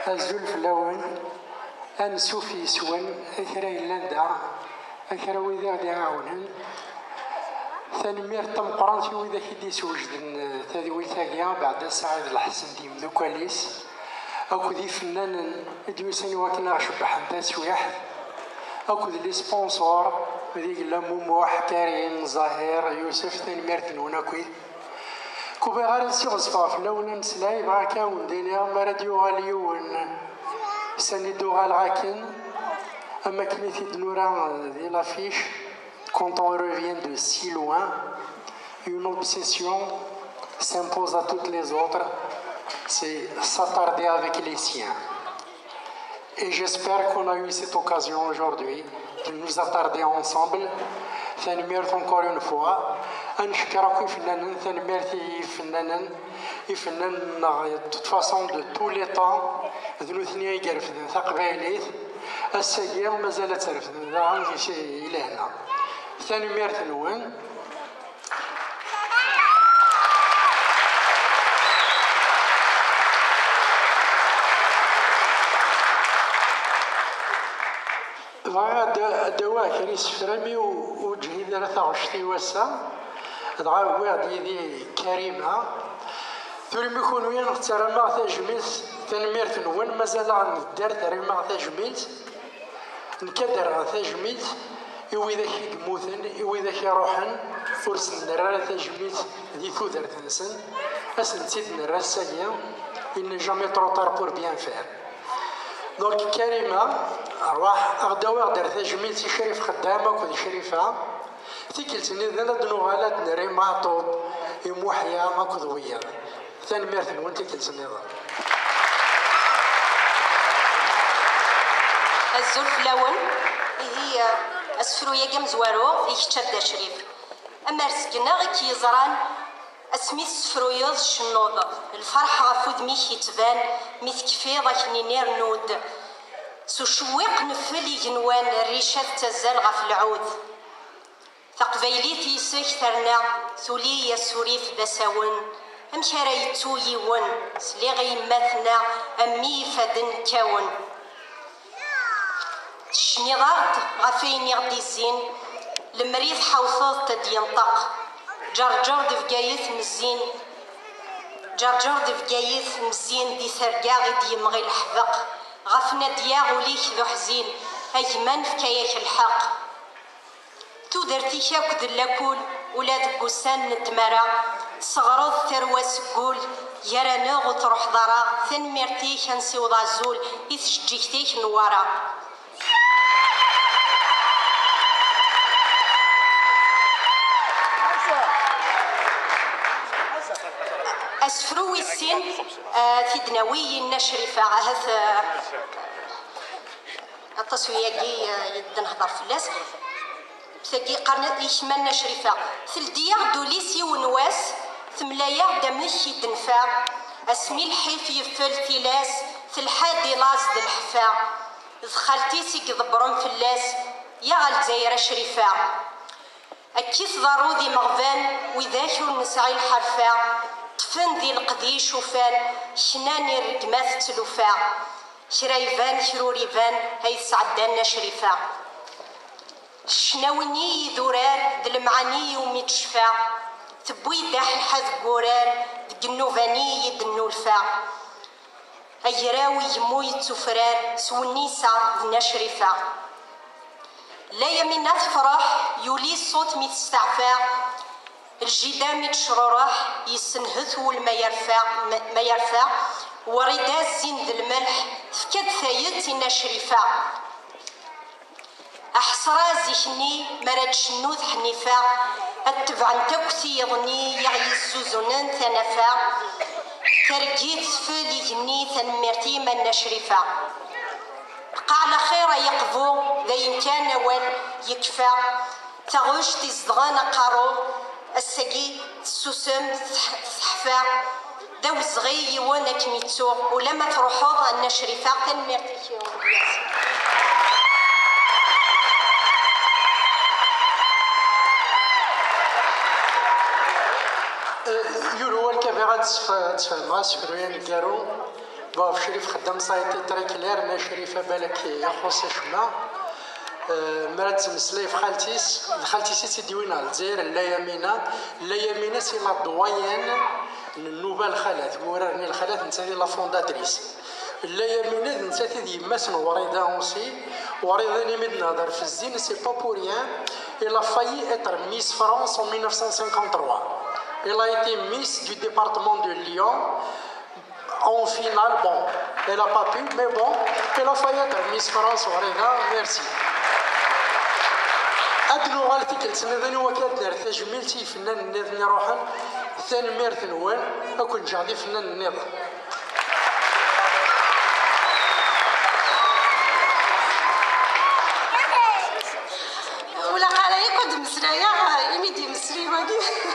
الزول في اللون أنسو في سوان أثرا إلا أثرا وإذا غادي يعاونن ثانمير تمقران وإذا كيدي سوجدن تاذويتاكيا بعد سعيد الحسن ديم ذو كواليس أكو ذي فنان ديوساني واكنا شبح نتا سويح أكو ذي سبونسور ذيك لاموموح كريم زهير يوسف ثانمير تنونا كويت كوبي غير سيغصفا في اللون نسلاي بغا كاون دينيا ما راديو غاليون ساندو غالغاكن أما كنيتي دنورا دي لافيش quand on revient de si loin une obsession s'impose à toutes les autres, c'est s'attarder avec les siens. Et j'espère qu'on a eu cette occasion aujourd'hui de nous attarder ensemble. ثانميرت encore une fois نشكركم فنانا ثانميرتي فنانا de toute façon de tous les temps ذنو ثنيا يقرفدن ثقبايليت السيئة ومازالت ترفدن ذا عندي شيء إلى هنا ثانميرت نوان دواء كريس فرامي وجهي ثلاثة عشتي وسا دعا واحد يدي كريمة ثم يكونوا ينختار مع تجميز ثانميرت نوان مازال عن الدار ترى مع تجميز نكدر تجميز وإذا كي يموتن وإذا كي يروحن فرس نرى تجميز ذي ثودر تنسن أسن تيد نرى الساقية إن جامي تروطار بور بيان فير دونك كريمة أرواح أغداوي دار تجميل سي شريف خدامة كودي شريفة تيكلتني ذا دنو على دنري معطوب يموحيا ما كذويا ثاني ميرثن وانت كلتني ذا الزلف لون هي أسفرو يقم زوارو يكتشد شريف أما رسقنا غيكي يزران اسمي سفرويض شنوض الفرحة غفود ميك يتبان ميث كفيضة كنينير نود سوشويق نفلي جنوان الريشة تزال غف العود ثقبيليتي سيكترنا ثولي يسوريف بساون امشارا يتو يون سليغي ماثنا امي فدن كاون شنيضارت غفين يغدي الزين المريض حوثوض تدينطق جرجر دفقايث مزين جرجر دفقايث مزين دي ثرقاغي دي يمغي الحذق غفنا دياغ وليك ذو حزين أجمان فكاياك الحق تودرتي كاك دلاكول ولاد قسان ندمرا صغرض ثروة سقول يرانوغ وتروح ضرا ثنميرتيك نسيوض عزول يتشجيكتيك نوارا أسفروي السن في دناوي النشرفة هذ التصوية جي يدنهضر في اللاس ثقي قرن يشمل نشرفة ثلدية دوليسي ونواس ثملايا دمشي دنفا اسمي الحيف يفل ثلاس ثلحادي لاز دلحفا ذخالتي سيك ضبرم في اللاس يا غالزايرة شريفة أكيس ضارودي مغفان وذاكو نسعي الحرفا طفن ذي القديش وفان شناني الرقمات تلوفا شرايفان شروريفان هاي سعدان شريفا شناوني ذوران ذي المعاني وميتشفا تبوي داح الحذ قوران ذي النوفاني يدنو الفا أيراوي يموي تفران سونيسا ذي شريفا لا يمنا تفرح يولي الصوت ميتستعفى الجدام يتشررح يسنهث والما يرفع وردا الزين ذي الملح فكاد ثايت نشرفا أحسرا زيشني مراد شنوذ حنيفا التبعن تكسي يضني يغي الزوزنان ثنفا ترقيت فالي جني ثنمرتي من نشرفا قال خير يقضو ذا يمكان وان يكفى تغوش تزدغان قارو السقي السوسم الصحفا ذو صغي وانا كميتو ولما تروحوا أن شريفة تنمرتي يقولوا الكبيرة تفهم سفريان كارو بابا شريف خدام سايتي تريكلير ما شريفه بالك يخص شما مرات مسليف خالتيس سيدي وين الجزائر لا يمينه سي لا دويان النوبال خالات وراني الخالات نتاعي لا فونداتريس لا يمينه نتاعي يماس وريده اونسي وريده نمد نهضر في الزين سي با بور ريان il a failli être Miss France en 1953 elle a été Miss du département de Lyon en finale bon elle a pas pu mais bon elle a failli être Miss France وريده merci أدنو غالتي كنتسنى ذاني وكاد دار تجميلتي فنان النظام روحا ثاني ميرث نوان أكون جعدي فنان النظام ولا قال يقعد مسرايا يميدي مسري واقي